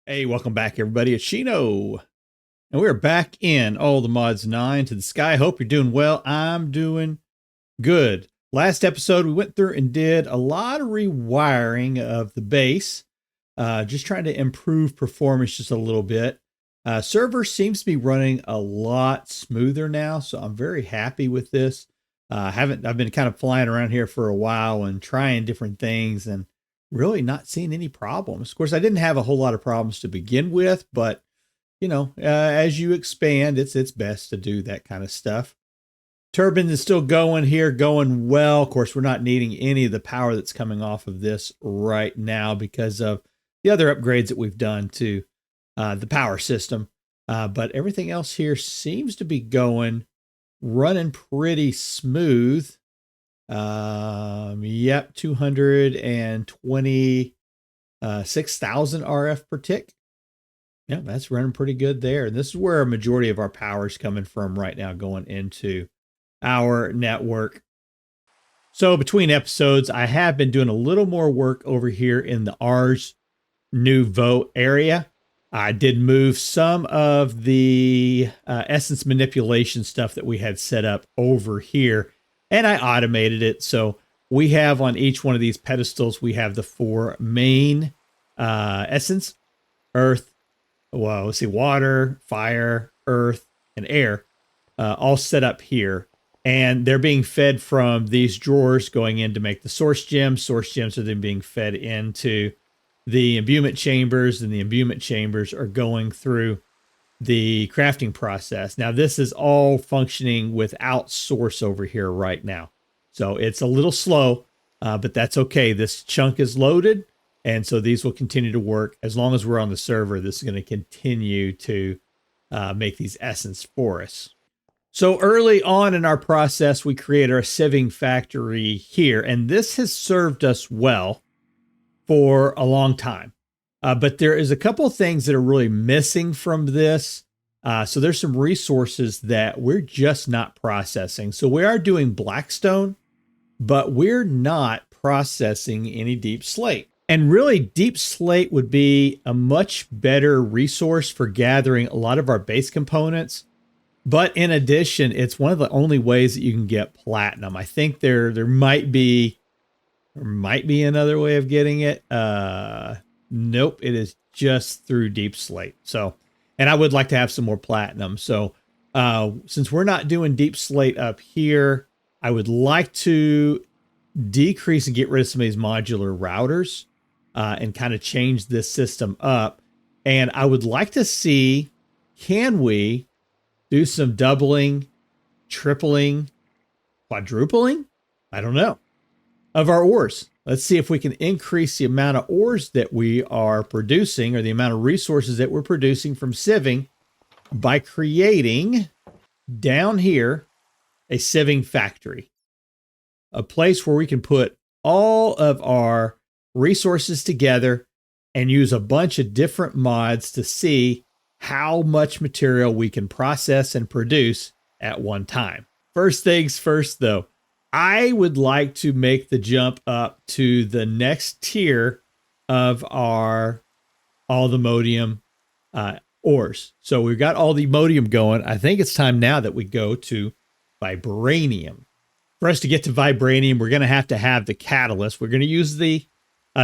Hey, welcome back, everybody. It's Shino, and we're back in All the Mods 9 to the Sky. Hope you're doing well. I'm doing good. Last episode, we went through and did a lot of rewiring of the base, just trying to improve performance just a little bit. Server seems to be running a lot smoother now, so I'm very happy with this. I've been kind of flying around here for a while and trying different things, and really not seeing any problems. Of course, I didn't have a whole lot of problems to begin with, but as you expand, it's best to do that kind of stuff. Turbine is still going here, going well. Of course, we're not needing any of the power that's coming off of this right now because of the other upgrades that we've done to the power system. But everything else here seems to be running pretty smooth. Yep, 226,000 RF per tick. Yeah, that's running pretty good there. And this is where a majority of our power is coming from right now, going into our network. So between episodes, I have been doing a little more work over here in the Ars Nouveau area. I did move some of the essence manipulation stuff that we had set up over here, and I automated it. So we have on each one of these pedestals, we have the four main essence: earth, well, let's see, water, fire, earth, and air, all set up here. And they're being fed from these drawers going in to make the source gems. Source gems are then being fed into the imbuement chambers, and the imbuement chambers are going through the crafting process. Now, this is all functioning without source over here right now. So it's a little slow, but that's okay. This chunk is loaded, and so these will continue to work. As long as we're on the server, this is going to continue to make these essence for us. So early on in our process, we created our sieving factory here, and this has served us well for a long time. But there is a couple of things that are really missing from this. So there's some resources that we're just not processing. So we are doing blackstone, but we're not processing any deep slate. And really, deep slate would be a much better resource for gathering a lot of our base components. But in addition, it's one of the only ways that you can get platinum. I think there might be another way of getting it. Nope, it is just through deep slate. So, and I would like to have some more platinum. So, since we're not doing deep slate up here, I would like to decrease and get rid of some of these modular routers and kind of change this system up. And I would like to see, can we do some doubling, tripling, quadrupling? I don't know. Of our ores. Let's see if we can increase the amount of ores that we are producing, or the amount of resources that we're producing from sieving, by creating down here a sieving factory. A place where we can put all of our resources together and use a bunch of different mods to see how much material we can process and produce at one time. First things first, though, I would like to make the jump up to the next tier of all the modium ores. So we've got all the modium going. I think it's time now that we go to vibranium. For us to get to vibranium, we're going to have the catalyst. We're going to use the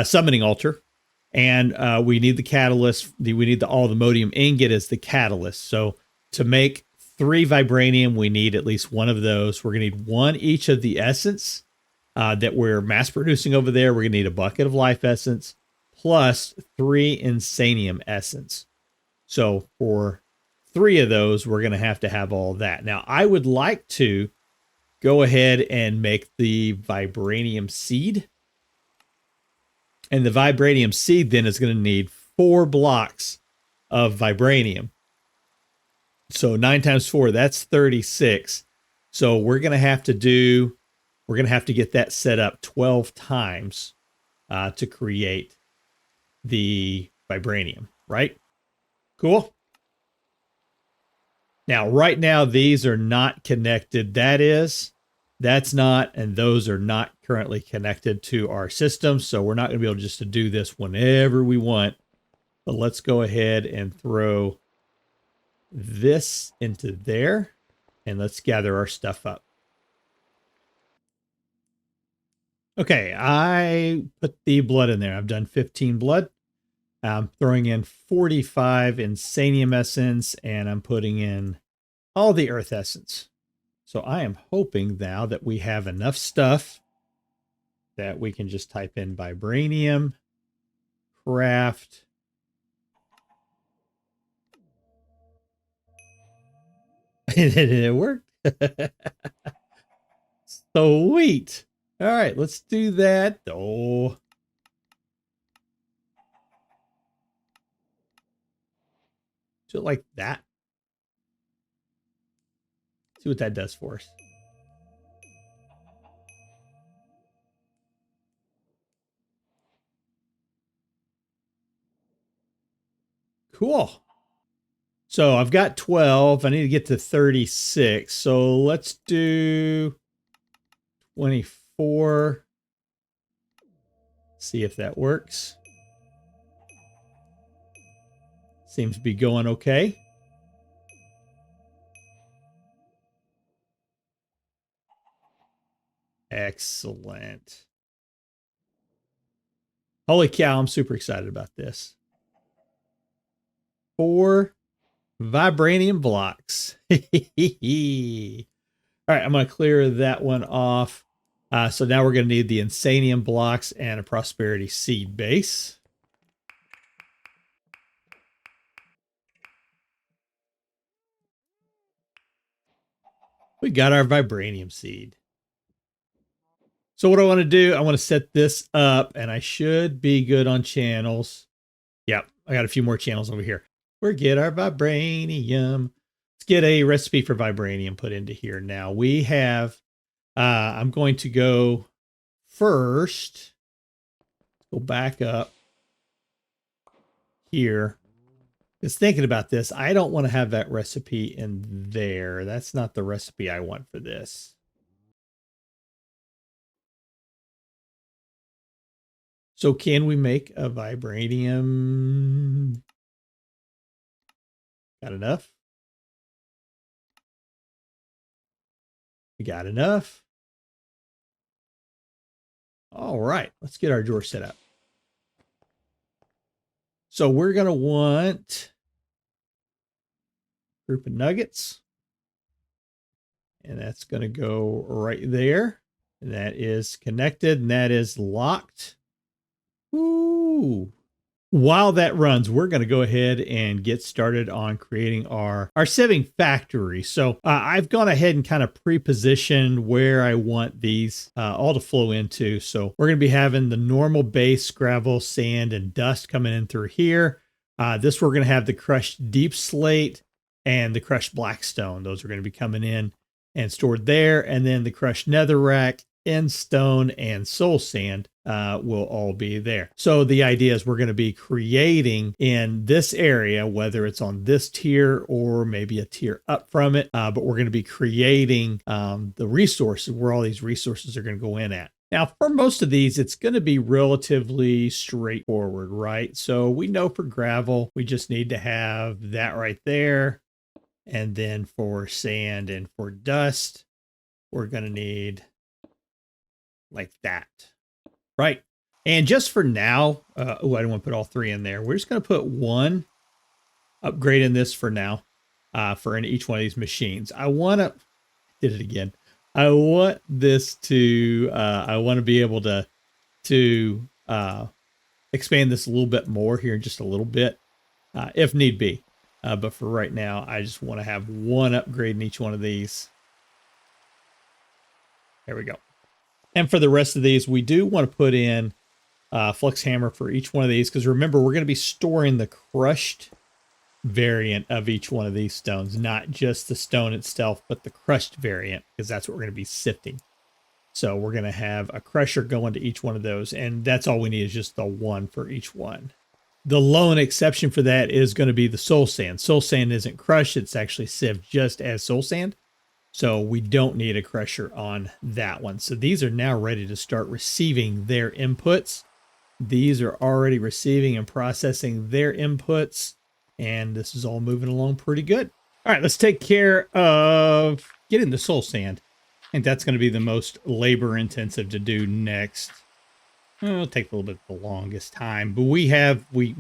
summoning altar, and we need the catalyst. We need all the modium ingot as the catalyst. So to make 3 vibranium, we need at least one of those. We're going to need one each of the essence that we're mass producing over there. We're going to need a bucket of life essence plus 3 insanium essence. So for 3 of those, we're going to have all that. Now, I would like to go ahead and make the vibranium seed. And the vibranium seed then is going to need 4 blocks of vibranium. So 9 times 4, that's 36. So we're going to have to get that set up 12 times to create the vibranium, right? Cool. Now, right now, these are not connected. That's not, and those are not currently connected to our system. So we're not going to be able just to do this whenever we want. But let's go ahead and throw this into there, and let's gather our stuff up. Okay, I put the blood in there. I've done 15 blood. I'm throwing in 45 insanium essence, and I'm putting in all the earth essence. So I am hoping now that we have enough stuff that we can just type in Vibranium, craft. And it worked. Sweet. All right, let's do that. Oh. Do it like that. See what that does for us. Cool. So I've got 12. I need to get to 36. So let's do 24. See if that works. Seems to be going okay. Excellent. Holy cow, I'm super excited about this. 4 Vibranium blocks. All right, I'm going to clear that one off. So now we're going to need the Insanium blocks and a Prosperity seed base. We got our Vibranium seed. So what I want to do, I want to set this up, and I should be good on channels. Yep, I got a few more channels over here. We'll get our Vibranium. Let's get a recipe for Vibranium put into here. Now we have, I'm going to go first. Go back up here. Just thinking about this, I don't want to have that recipe in there. That's not the recipe I want for this. So can we make a Vibranium? Got enough? We got enough. All right, let's get our drawer set up. So we're going to want a group of nuggets. And that's going to go right there. And that is connected, and that is locked. Ooh. While that runs, we're going to go ahead and get started on creating our sieving factory. So I've gone ahead and kind of pre-positioned where I want these all to flow into. So we're going to be having the normal base gravel, sand, and dust coming in through here. This we're going to have the crushed deep slate and the crushed blackstone. Those are going to be coming in and stored there. And then the crushed netherrack, end stone, and soul sand will all be there. So the idea is we're going to be creating in this area, whether it's on this tier or maybe a tier up from it, but we're going to be creating the resources where all these resources are going to go in at. Now, for most of these, it's going to be relatively straightforward, right? So we know for gravel, we just need to have that right there. And then for sand and for dust, we're going to need like that. Right. And just for now, oh, I don't want to put all 3 in there. We're just going to put 1 upgrade in this for now, for in each one of these machines. I want to, did it again. I want this to, I want to be able to expand this a little bit more here in just a little bit, if need be. But for right now, I just want to have 1 upgrade in each one of these. There we go. And for the rest of these, we do want to put in flux hammer for each one of these, because remember, we're going to be storing the crushed variant of each one of these stones, not just the stone itself, but the crushed variant, because that's what we're going to be sifting. So we're going to have a crusher going to each one of those, and that's all we need is just the 1 for each one. The lone exception for that is going to be the soul sand. Soul sand isn't crushed, it's actually sieved just as soul sand. So we don't need a crusher on that one. So these are now ready to start receiving their inputs. These are already receiving and processing their inputs, and this is all moving along pretty good. All right, let's take care of getting the soul sand. I think that's going to be the most labor intensive to do next. It'll take a little bit the longest time, but we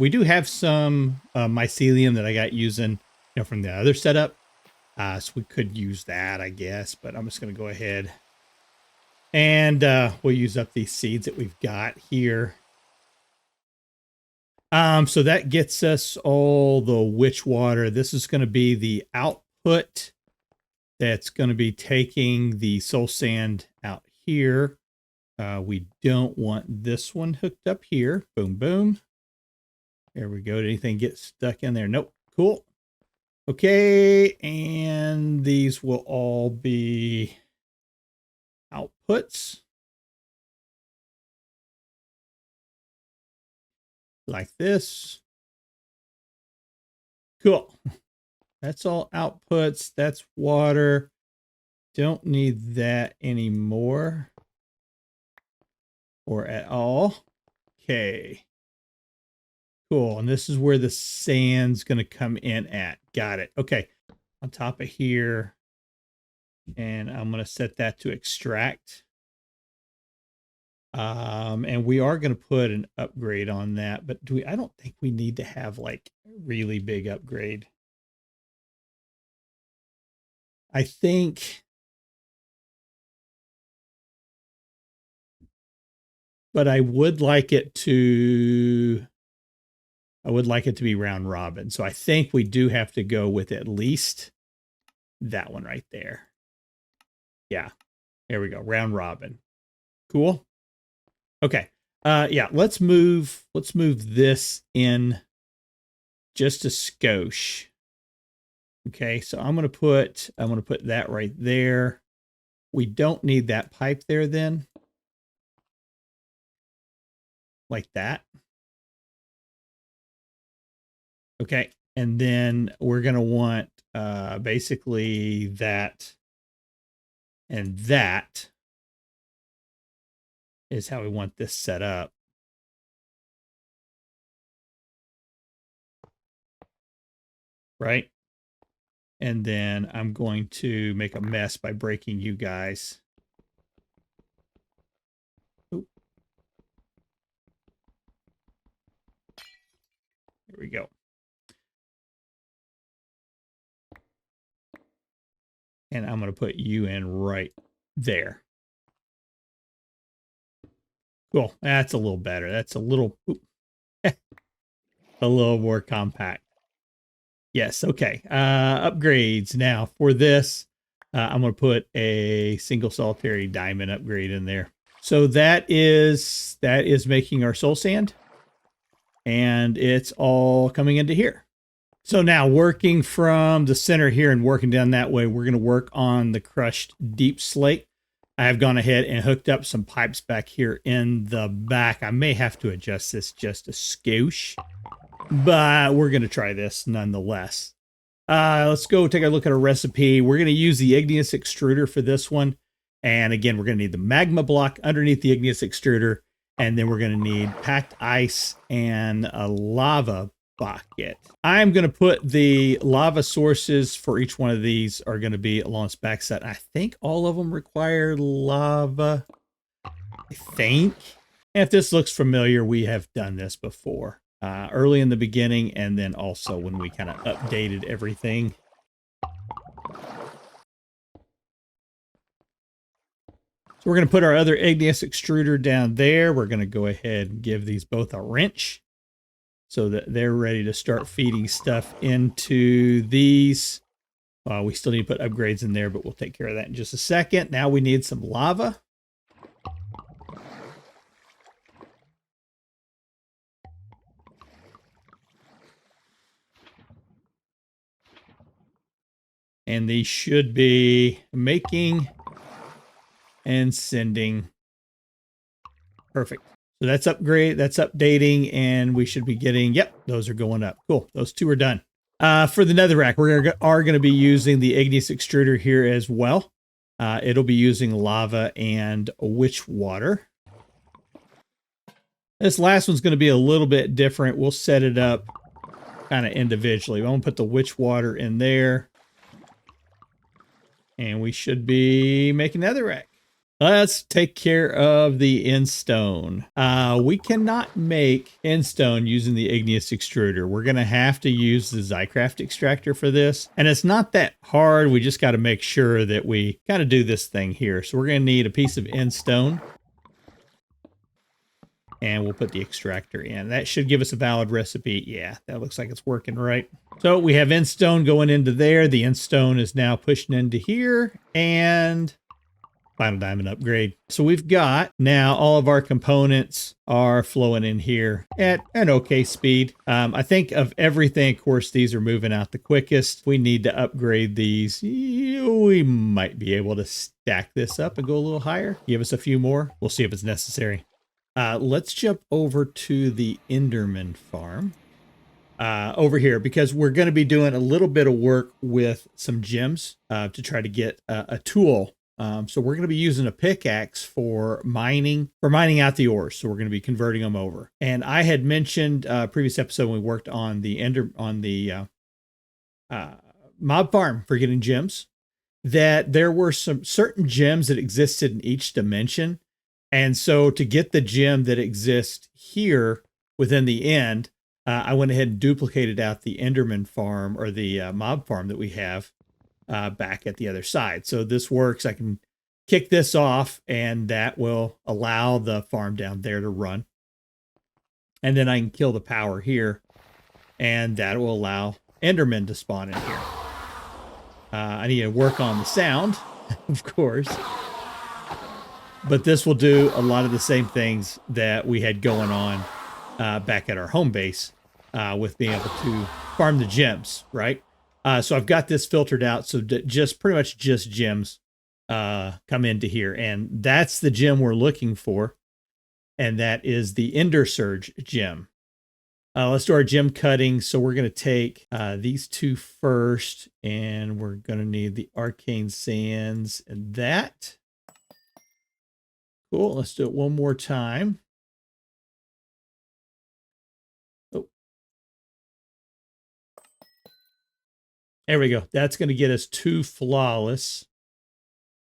do have some mycelium that I got using, from the other setup. So we could use that, I guess, but I'm just going to go ahead and we'll use up these seeds that we've got here. So that gets us all the witch water. This is going to be the output that's going to be taking the soul sand out here. We don't want this one hooked up here. Boom, boom. There we go. Did anything get stuck in there? Nope. Cool. Okay. And these will all be outputs. Like this. Cool. That's all outputs. That's water. Don't need that anymore. Or at all. Okay. Cool. And this is where the sand's going to come in at. Got it. Okay. On top of here. And I'm going to set that to extract. And we are going to put an upgrade on that, but I don't think we need to have like really big upgrade. I think, but I would like it to be round robin. So I think we do have to go with at least that one right there. Yeah, there we go. Round robin. Cool. Okay. Yeah, let's move this in just a skosh. Okay, so I'm gonna put that right there. We don't need that pipe there then. Like that. Okay, and then we're gonna want basically that and that is how we want this set up. Right? And then I'm going to make a mess by breaking you guys. Oop. There we go. And I'm going to put you in right there. Cool. That's a little better. That's a little a little more compact. Yes. Okay. Upgrades. Now for this, I'm going to put a single solitary diamond upgrade in there. So that is making our soul sand, and it's all coming into here. So now working from the center here and working down that way, we're going to work on the crushed deep slate. I have gone ahead and hooked up some pipes back here in the back. I may have to adjust this just a skosh, but we're going to try this nonetheless. Let's go take a look at our recipe. We're going to use the igneous extruder for this one. And again, we're going to need the magma block underneath the igneous extruder. And then we're going to need packed ice and a lava bucket. I'm going to put the lava sources for each one of these are going to be along its backside. I think all of them require lava. I think. And if this looks familiar, we have done this before. Early in the beginning, and then also when we kind of updated everything. So we're going to put our other igneous extruder down there. We're going to go ahead and give these both a wrench so that they're ready to start feeding stuff into these. We still need to put upgrades in there, but we'll take care of that in just a second. Now we need some lava. And these should be making and sending. Perfect. So that's updating, and we should be getting, yep, those are going up. Cool. Those two are done. For the netherrack, we are going to be using the igneous extruder here as well. It'll be using lava and witch water. This last one's going to be a little bit different. We'll set it up kind of individually. I'm going to put the witch water in there. And we should be making netherrack. Let's take care of the endstone. We cannot make endstone using the igneous extruder. We're going to have to use the Zycraft extractor for this. And it's not that hard. We just got to make sure that we kind of do this thing here. So we're going to need a piece of endstone. And we'll put the extractor in. That should give us a valid recipe. Yeah, that looks like it's working right. So we have endstone going into there. The endstone is now pushing into here. And final diamond upgrade. So we've got now all of our components are flowing in here at an okay speed. I think of everything, of course, these are moving out the quickest. We need to upgrade these. We might be able to stack this up and go a little higher. Give us a few more. We'll see if it's necessary. Let's jump over to the Enderman farm over here, because we're going to be doing a little bit of work with some gems to try to get a tool. So we're going to be using a pickaxe for mining out the ores. So we're going to be converting them over. And I had mentioned previous episode when we worked on the mob farm for getting gems, that there were some certain gems that existed in each dimension. And so to get the gem that exists here within the end, I went ahead and duplicated out the Enderman farm, or the mob farm that we have back at the other side. So this works. I can kick this off, and that will allow the farm down there to run. And then I can kill the power here, and that will allow Endermen to spawn in here. I need to work on the sound, of course. But this will do a lot of the same things that we had going on back at our home base with being able to farm the gems, right? So I've got this filtered out so that just pretty much just gems come into here. And that's the gem we're looking for. And that is the Ender Surge gem. Let's do our gem cutting. So we're going to take these two first, and we're going to need the arcane sands and that. Cool. Let's do it one more time. Oh. There we go. That's going to get us 2 flawless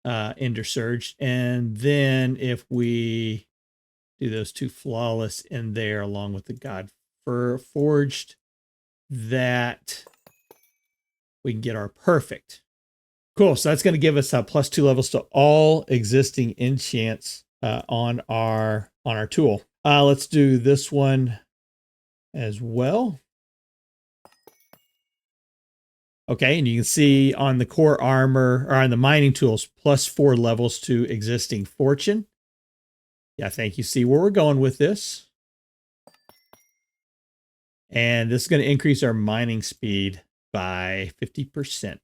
Ender Surge. And then if we do those 2 flawless in there along with the God Forged, that we can get our perfect. Cool. So that's going to give us +2 levels to all existing enchants on our tool. Let's do this one as well. Okay, and you can see on the core armor, or on the mining tools, +4 levels to existing fortune. Yeah, I think you see where we're going with this. And this is going to increase our mining speed by 50%.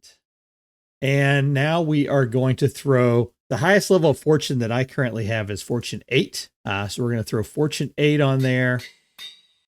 And now we are going to throw the highest level of fortune that I currently have is fortune 8. So we're going to throw fortune 8 on there.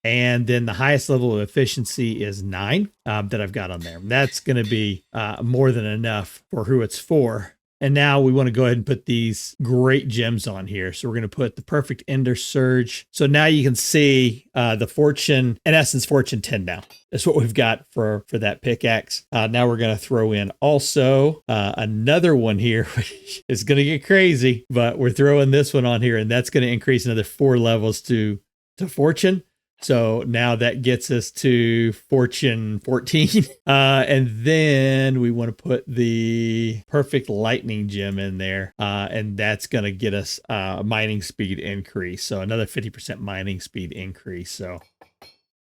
And then the highest level of efficiency is 9 that I've got on there. That's going to be more than enough for who it's for. And now we want to go ahead and put these great gems on here. So we're going to put the perfect Ender Surge. So now you can see the fortune, in essence, fortune 10 now. That's what we've got for that pickaxe. Now we're going to throw in also another one here, which is going to get crazy, but we're throwing this one on here, and that's going to increase another 4 levels to fortune. So now that gets us to fortune 14. And then we want to put the perfect lightning gem in there. And that's going to get us a mining speed increase. So another 50% mining speed increase. So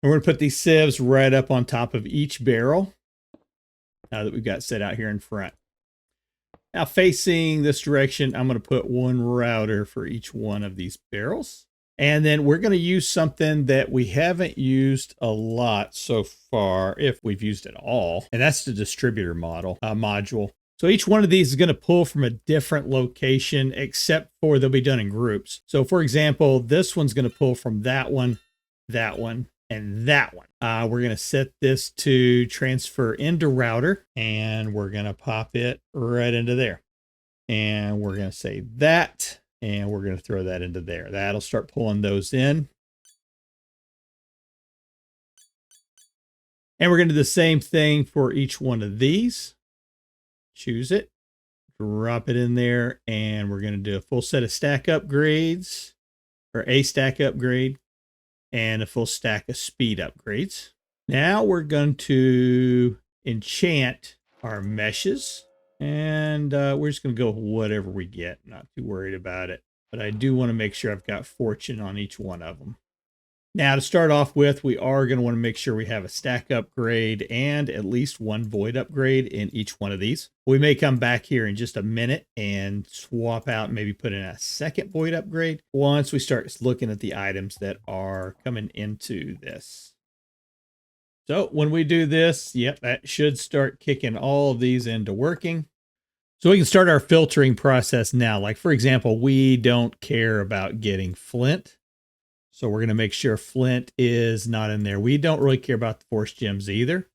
we're going to put these sieves right up on top of each barrel that we've got set out here in front. Now facing this direction, I'm going to put 1 router for each one of these barrels. And then we're going to use something that we haven't used a lot so far, if we've used it all, and that's the distributor module. So each one of these is going to pull from a different location, except for they'll be done in groups. So for example, this one's going to pull from that one, and that one. We're going to set this to transfer into router, and we're going to pop it right into there. And we're going to say that. And we're going to throw that into there. That'll start pulling those in. And we're going to do the same thing for each one of these. Choose it, drop it in there, and we're going to do a full set of stack upgrades, or a stack upgrade, and a full stack of speed upgrades. Now we're going to enchant our meshes, and we're just going to go with whatever we get. Not too worried about it, but I do want to make sure I've got fortune on each one of them. Now, to start off with, we are going to want to make sure we have a stack upgrade and at least one void upgrade in each one of these. We may come back here in just a minute and swap out, maybe put in a second void upgrade once we start looking at the items that are coming into this. So when we do this, yep, that should start kicking all of these into working. So we can start our filtering process now. Like, for example, we don't care about getting flint. So we're going to make sure flint is not in there. We don't really care about the force gems either.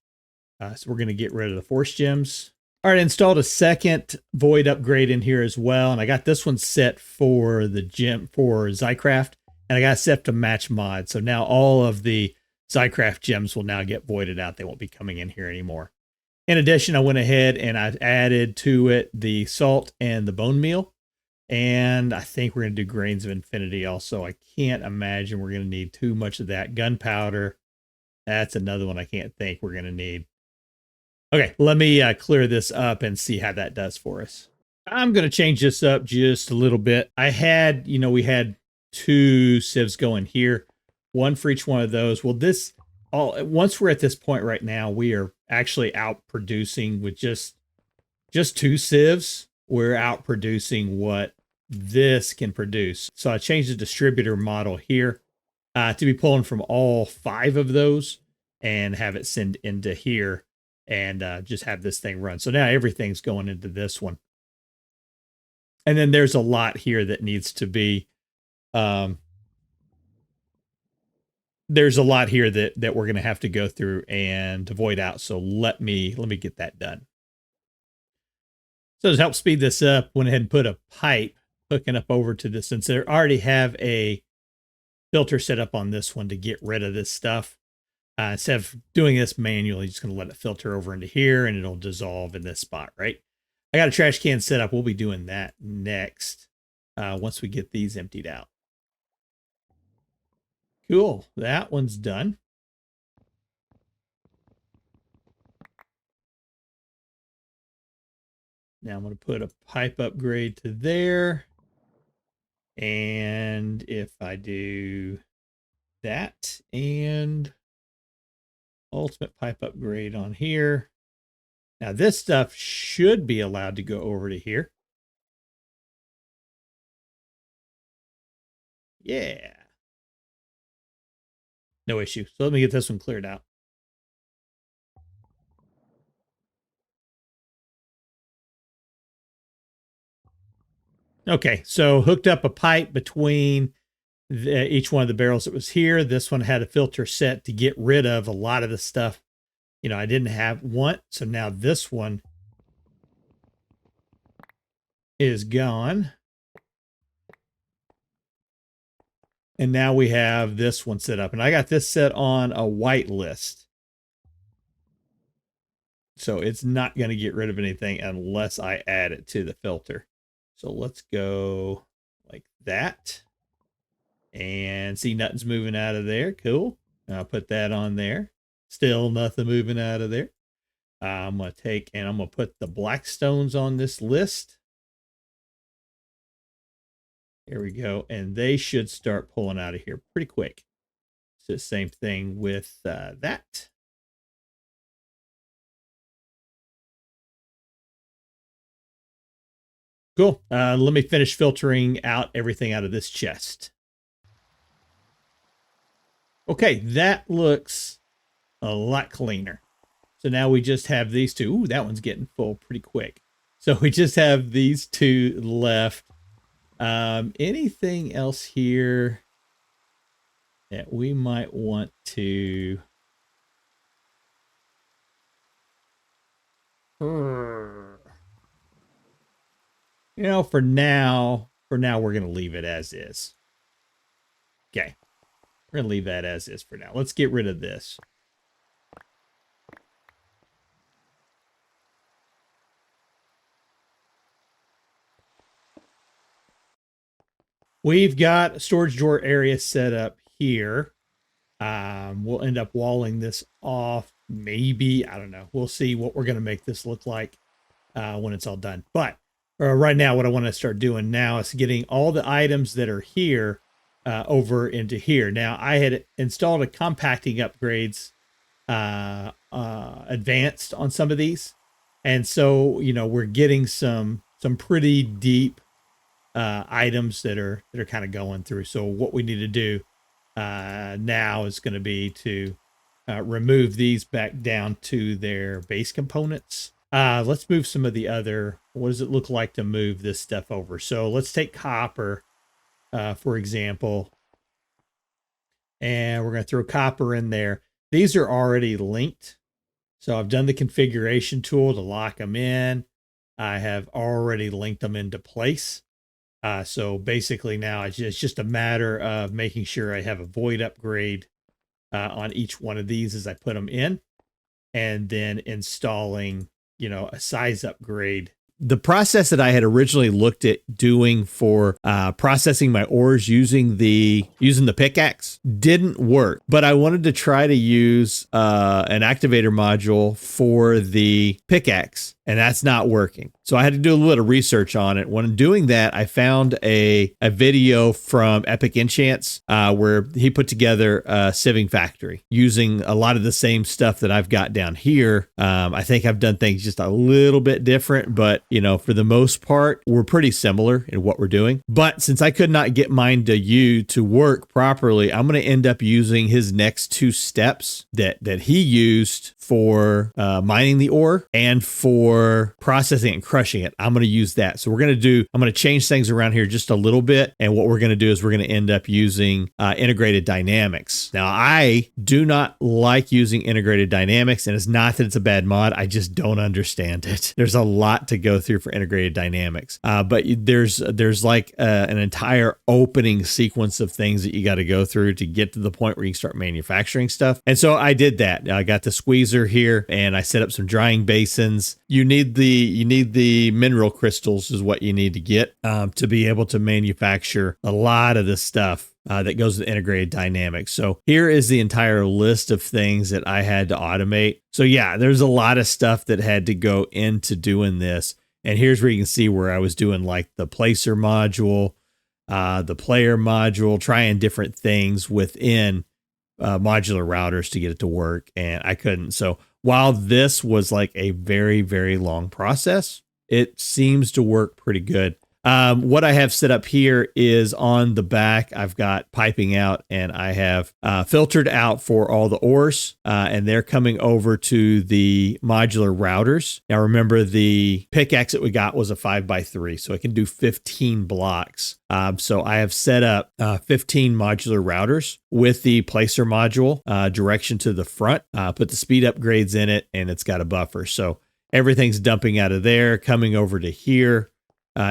So we're going to get rid of the force gems. All right, installed a second void upgrade in here as well. And I got this one set for the gem for Zycraft. And I got it set to match mod. So now all of the Zycraft gems will now get voided out. They won't be coming in here anymore. In addition, I went ahead and I added to it the salt and the bone meal. And I think we're going to do grains of infinity also. I can't imagine we're going to need too much of that. Gunpowder, that's another one I can't think we're going to need. Okay, let me clear this up and see how that does for us. I'm going to change this up just a little bit. I had, we had 2 sieves going here, one for each one of those. Well, once we're at this point right now, we are actually out producing with just 2 sieves. We're out producing what this can produce. So I changed the distributor model here to be pulling from all 5 of those and have it send into here and just have this thing run. So now everything's going into this one. And then there's a lot here that needs to be, there's a lot here that we're going to have to go through and void out. So let me get that done. So to help speed this up, went ahead and put a pipe hooking up over to this. Since I already have a filter set up on this one to get rid of this stuff, instead of doing this manually, just going to let it filter over into here and it'll dissolve in this spot, right? I got a trash can set up. We'll be doing that next once we get these emptied out. Cool. That one's done. Now I'm going to put a pipe upgrade to there. And if I do that and ultimate pipe upgrade on here. Now this stuff should be allowed to go over to here. Yeah. No issue. So let me get this one cleared out. Okay, so hooked up a pipe between each one of the barrels that was here. This one had a filter set to get rid of a lot of the stuff, I didn't want. So now this one is gone. And now we have this one set up. And I got this set on a white list. So it's not going to get rid of anything unless I add it to the filter. So let's go like that. And see, nothing's moving out of there. Cool. I'll put that on there. Still nothing moving out of there. I'm going to take and I'm going to put the black stones on this list. There we go. And they should start pulling out of here pretty quick. It's the same thing with that. Cool. Let me finish filtering out everything out of this chest. Okay, that looks a lot cleaner. So now we just have these 2. Ooh, that one's getting full pretty quick. So we just have these 2 left. Anything else here that we might want to... for now, we're going to leave it as is. Okay. We're going to leave that as is for now. Let's get rid of this. we've got a storage drawer area set up here. We'll end up walling this off. Maybe, I don't know. We'll see what we're going to make this look like when it's all done. But right now, what I want to start doing now is getting all the items that are here over into here. Now, I had installed a compacting upgrades advanced on some of these. And so, we're getting some pretty deep items that are kind of going through. So what we need to do now is going to be to remove these back down to their base components. Let's move some of the other, what does it look like to move this stuff over? So let's take copper, for example, and we're going to throw copper in there. These are already linked. So I've done the configuration tool to lock them in. I have already linked them into place. So basically now it's just a matter of making sure I have a void upgrade on each one of these as I put them in, and then installing, a size upgrade. The process that I had originally looked at doing for processing my ores using the pickaxe didn't work, but I wanted to try to use an activator module for the pickaxe, and that's not working. So I had to do a little bit of research on it. When doing that, I found a video from Epic Enchants where he put together a sieving factory using a lot of the same stuff that I've got down here. I think I've done things just a little bit different, but for the most part, we're pretty similar in what we're doing. But since I could not get mine to work properly, I'm going to end up using his next two steps that he used for mining the ore and for processing and crushing it. I'm going to use that. So I'm going to change things around here just a little bit. And what we're going to do is we're going to end up using integrated dynamics. Now, I do not like using integrated dynamics, and it's not that it's a bad mod. I just don't understand it. There's a lot to go through for integrated dynamics. But there's like an entire opening sequence of things that you got to go through to get to the point where you can start manufacturing stuff. And so I did that. I got the squeezer here and I set up some drying basins. You need the mineral crystals is what you need to get to be able to manufacture a lot of this stuff that goes with integrated dynamics. So here is the entire list of things that I had to automate. So yeah, there's a lot of stuff that had to go into doing this. And here's where you can see where I was doing like the placer module, the player module, trying different things within modular routers to get it to work. And I couldn't. So while this was like a very, very long process, it seems to work pretty good. What I have set up here is on the back, I've got piping out, and I have filtered out for all the ores, and they're coming over to the modular routers. Now, remember, the pickaxe that we got was a 5x3, so it can do 15 blocks. So I have set up 15 modular routers with the placer module, direction to the front, put the speed upgrades in it, and it's got a buffer. So everything's dumping out of there, coming over to here.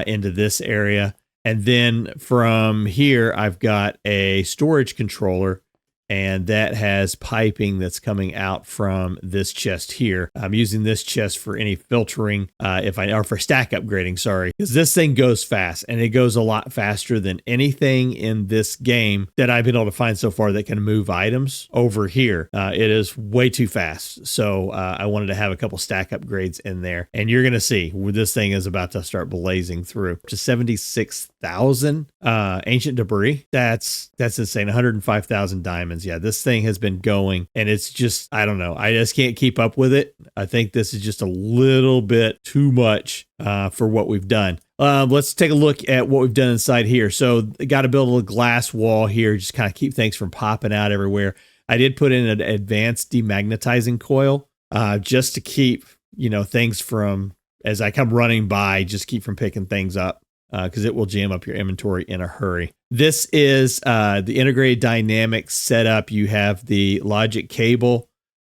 Into this area. And then from here, I've got a storage controller, and that has piping that's coming out from this chest here. I'm using this chest for any filtering, or for stack upgrading, sorry, because this thing goes fast, and it goes a lot faster than anything in this game that I've been able to find so far that can move items over here. It is way too fast. So I wanted to have a couple stack upgrades in there, and you're going to see where this thing is about to start blazing through to 76,000 ancient debris. That's insane. 105,000 diamonds. Yeah, this thing has been going, and it's just, I don't know. I just can't keep up with it. I think this is just a little bit too much for what we've done. Let's take a look at what we've done inside here. So got to build a little glass wall here, just kind of keep things from popping out everywhere. I did put in an advanced demagnetizing coil just to keep, things from, as I come running by, just keep from picking things up. Because it will jam up your inventory in a hurry. This is the integrated dynamics setup. You have the logic cable.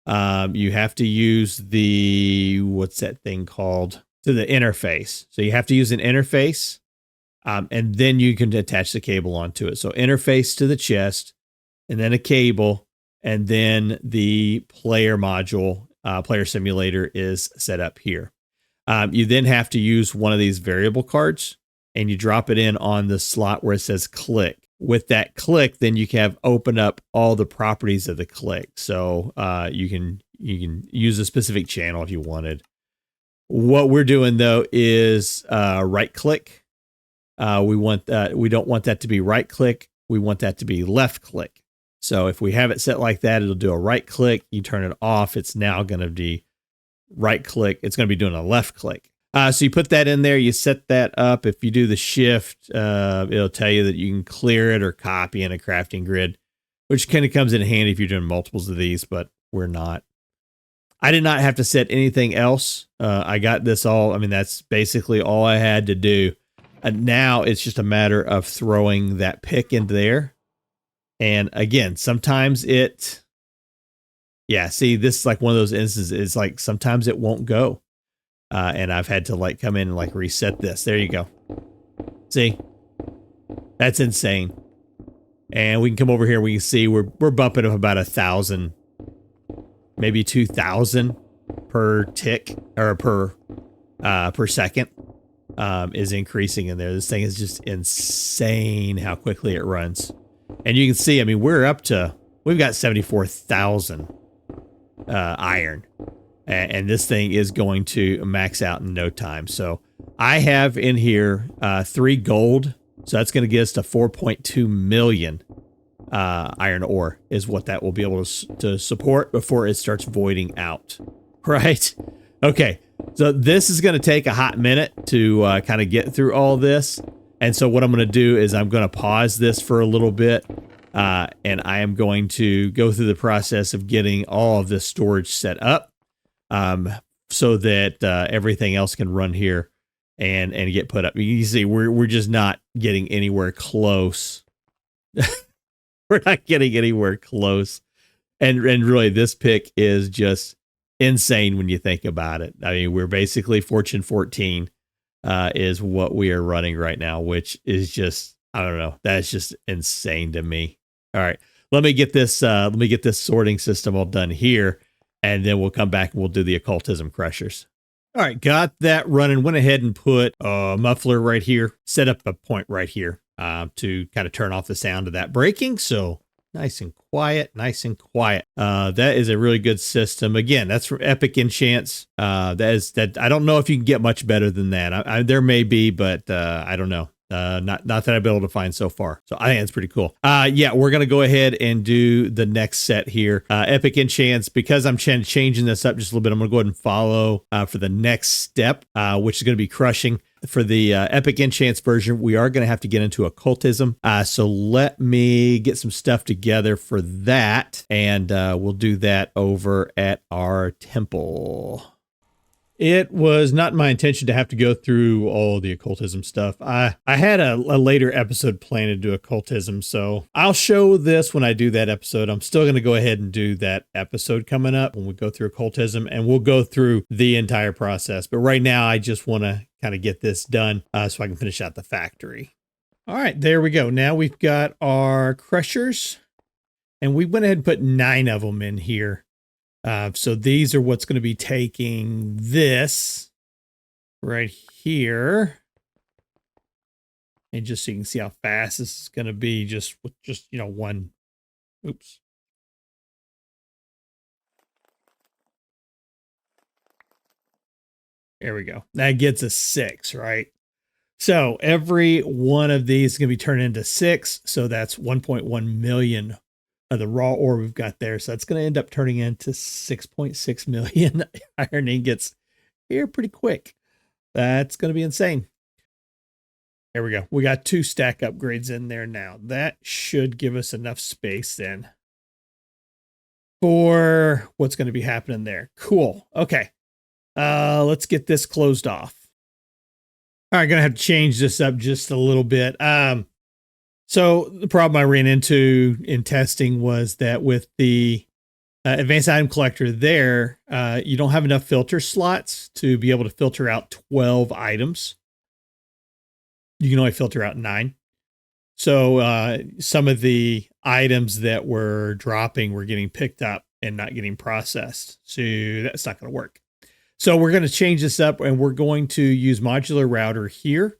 You have to use what's that thing called? To the interface. So you have to use an interface, and then you can attach the cable onto it. So interface to the chest, and then a cable, and then the player module, player simulator is set up here. You then have to use one of these variable cards. and you drop it in on the slot where it says click. With that click, then you can open up all the properties of the click. So you can use a specific channel if you wanted. What we're doing though is right click. We don't want that to be right click. We want that to be left click. So if we have it set like that, it'll do a right click. You turn it off. It's now going to be right click. It's going to be doing a left click. So you put that in there, you set that up. If you do the shift, it'll tell you that you can clear it or copy in a crafting grid, which kind of comes in handy if you're doing multiples of these, but we're not. I did not have to set anything else. I got this all. I mean, that's basically all I had to do. And now it's just a matter of throwing that pick in there. And again, sometimes see, this is like one of those instances. It's like sometimes it won't go. And I've had to like come in and like reset this. There you go. See, that's insane. And we can come over here. We can see we're bumping up about 1,000, maybe 2,000 per tick or per second is increasing in there. This thing is just insane how quickly it runs. And you can see, I mean, we've got 74,000 iron. And this thing is going to max out in no time. So I have in here 3 gold. So that's going to get us to 4.2 million iron ore is what that will be able to support before it starts voiding out. Right? Okay. So this is going to take a hot minute to kind of get through all this. And so what I'm going to do is I'm going to pause this for a little bit. And I am going to go through the process of getting all of this storage set up. So that everything else can run here and get put up. You see, we're just not getting anywhere close. We're not getting anywhere close. And really, this pick is just insane when you think about it. I mean, we're basically Fortune 14 is what we are running right now, which is just, I don't know. That's just insane to me. All right, let me get this sorting system all done here. And then we'll come back and we'll do the occultism crushers. All right, got that running. Went ahead and put a muffler right here. Set up a point right here to kind of turn off the sound of that breaking. So nice and quiet, nice and quiet. That is a really good system. Again, that's from Epic Enchants. That I don't know if you can get much better than that. There may be, but I don't know. Not that I've been able to find so far. So I think it's pretty cool. Yeah, we're going to go ahead and do the next set here. Epic Enchants, because I'm changing this up just a little bit, I'm going to go ahead and follow for the next step, which is going to be crushing. For the Epic Enchants version, we are going to have to get into occultism. So let me get some stuff together for that, and we'll do that over at our temple. It was not my intention to have to go through all the occultism stuff. I had a later episode planned to do occultism, so I'll show this when I do that episode. I'm still going to go ahead and do that episode coming up when we go through occultism, and we'll go through the entire process. But right now, I just want to kind of get this done so I can finish out the factory. All right, there we go. Now we've got our crushers, and we went ahead and put 9 of them in here. So these are what's going to be taking this right here. And just so you can see how fast this is going to be just with one. Oops. There we go. That gets us 6, right? So every one of these is going to be turned into 6. So that's 1.1 million of the raw ore we've got there. So that's going to end up turning into 6.6 million iron ingots here pretty quick. That's going to be insane. There we go. We got 2 stack upgrades in there now. That should give us enough space then for what's going to be happening there. Cool. Okay. Let's get this closed off. All right, gonna have to change this up just a little bit. So the problem I ran into in testing was that with the advanced item collector there, you don't have enough filter slots to be able to filter out 12 items. You can only filter out 9. So some of the items that were dropping were getting picked up and not getting processed. So that's not going to work. So we're going to change this up, and we're going to use modular router here.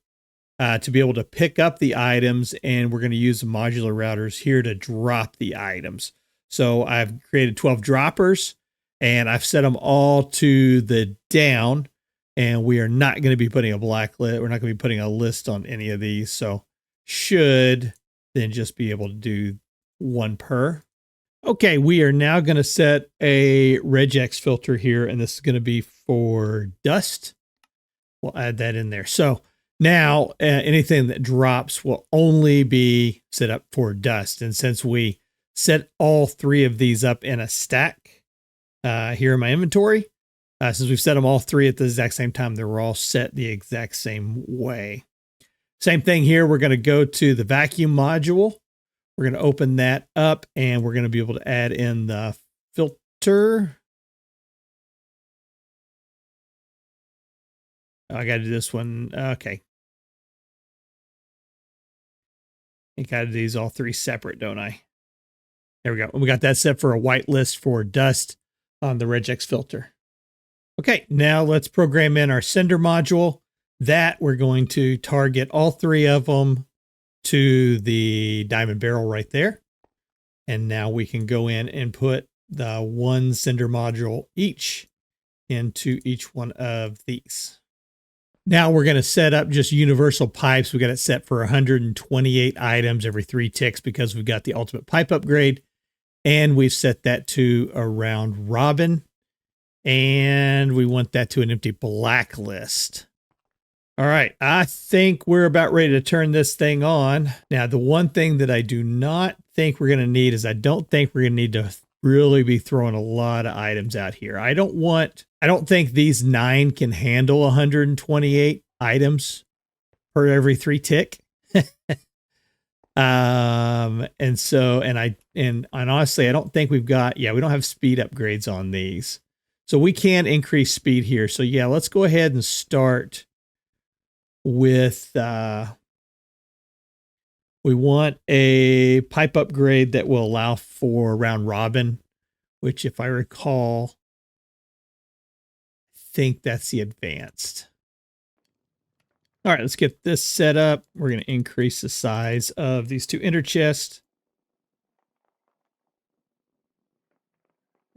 to be able to pick up the items, and we're going to use the modular routers here to drop the items. So I've created 12 droppers, and I've set them all to the down, and we are not going to be putting a black list. We're not going to be putting a list on any of these. So should then just be able to do one per. Okay, we are now going to set a regex filter here, and this is going to be for dust. We'll add that in there. So now anything that drops will only be set up for dust. And since we set all three of these up in a stack here in my inventory, since we've set them all three at the exact same time, they're all set the exact same way. Same thing here. We're going to go to the vacuum module. We're going to open that up, and we're going to be able to add in the filter. Oh, I got to do this one. Okay. I got to do these all three separate, don't I? There we go. We got that set for a white list for dust on the regex filter. Okay, now let's program in our sender module. That we're going to target all three of them to the diamond barrel right there. And now we can go in and put the one sender module each into each one of these. Now we're going to set up just universal pipes. We got it set for 128 items every 3 ticks because we've got the ultimate pipe upgrade. And we've set that to a round robin. And we want that to an empty blacklist. All right, I think we're about ready to turn this thing on. Now, the one thing that I do not think we're going to need is I don't think we're going to need to really be throwing a lot of items out here. I don't think these 9 can handle 128 items per every 3 tick. And honestly, I don't think we don't have speed upgrades on these. So we can increase speed here. So yeah, let's go ahead and start with, we want a pipe upgrade that will allow for round robin, which if I recall, I think that's the advanced. All right, let's get this set up. We're going to increase the size of these 2 ender chests.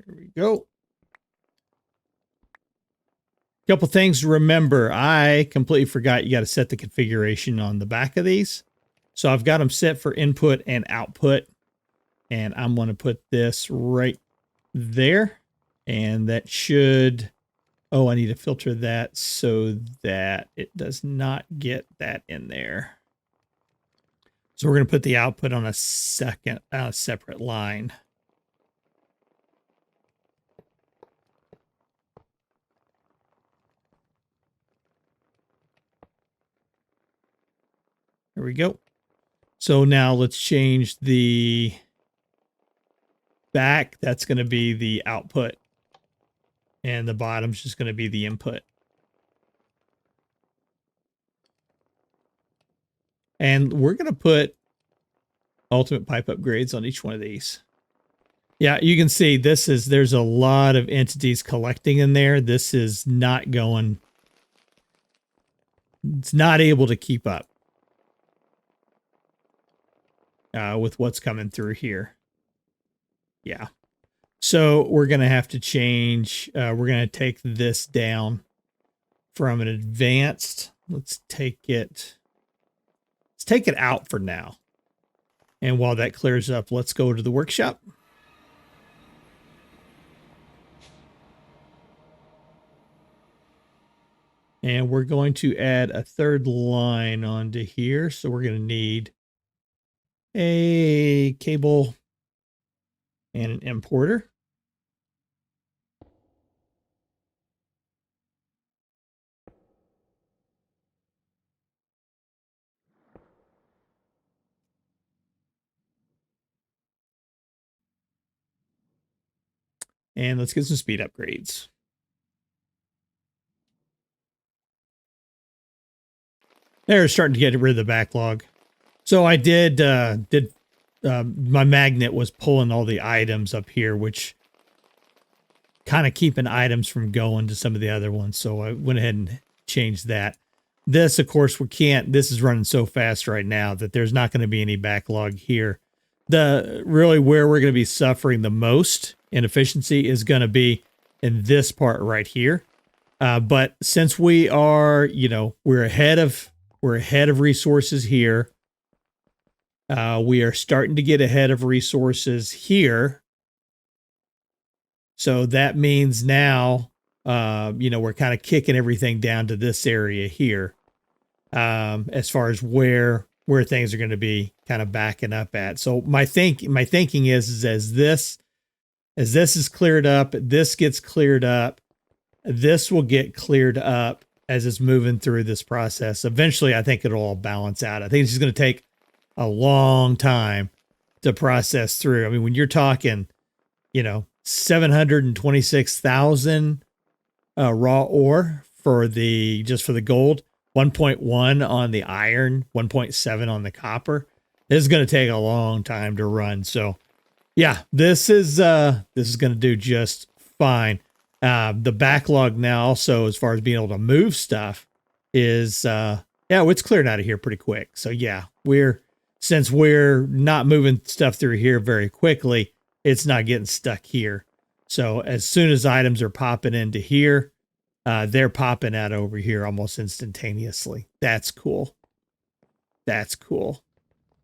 There we go. Couple things to remember. I completely forgot you got to set the configuration on the back of these. So I've got them set for input and output. And I'm going to put this right there. And that should... Oh, I need to filter that so that it does not get that in there. So we're going to put the output on a separate line. There we go. So now let's change the back. That's going to be the output. And the bottom's just going to be the input. And we're going to put ultimate pipe upgrades on each one of these. Yeah, you can see there's a lot of entities collecting in there. This is not going, it's not able to keep up with what's coming through here. Yeah. So we're going to have to change, we're going to take this down from an advanced. Let's take it out for now. And while that clears up, let's go to the workshop. And we're going to add a 3rd line onto here. So we're going to need a cable and an importer. And let's get some speed upgrades. They're starting to get rid of the backlog. So I did my magnet was pulling all the items up here, which kind of keeping items from going to some of the other ones. So I went ahead and changed that. This, of course, we can't. This is running so fast right now that there's not going to be any backlog here. Really where we're going to be suffering the most inefficiency is going to be in this part right here. But since we are, we're ahead of resources here. We are starting to get ahead of resources here. So that means now, we're kind of kicking everything down to this area here, as far as where things are going to be kind of backing up at. So my thinking is as this is cleared up, this gets cleared up, this will get cleared up as it's moving through this process. Eventually, I think it'll all balance out. I think it's just going to take a long time to process through. I mean, when you're talking, 726,000 raw ore for the gold, 1.1 on the iron, 1.7 on the copper. This is going to take a long time to run. So yeah, this is going to do just fine. The backlog now also, as far as being able to move stuff, is it's cleared out of here pretty quick. So yeah, since we're not moving stuff through here very quickly, it's not getting stuck here. So as soon as items are popping into here, they're popping out over here almost instantaneously. That's cool. That's cool.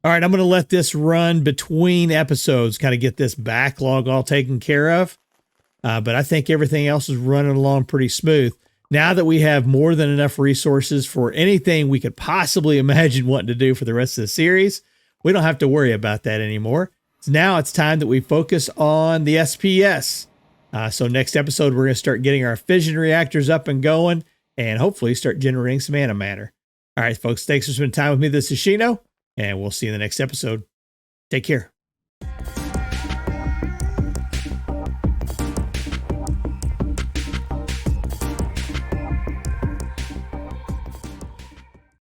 All right, I'm going to let this run between episodes, kind of get this backlog all taken care of. But I think everything else is running along pretty smooth. Now that we have more than enough resources for anything we could possibly imagine wanting to do for the rest of the series, we don't have to worry about that anymore. So now it's time that we focus on the SPS. So next episode, we're going to start getting our fission reactors up and going and hopefully start generating some antimatter. All right, folks, thanks for spending time with me. This is Shino, and we'll see you in the next episode. Take care.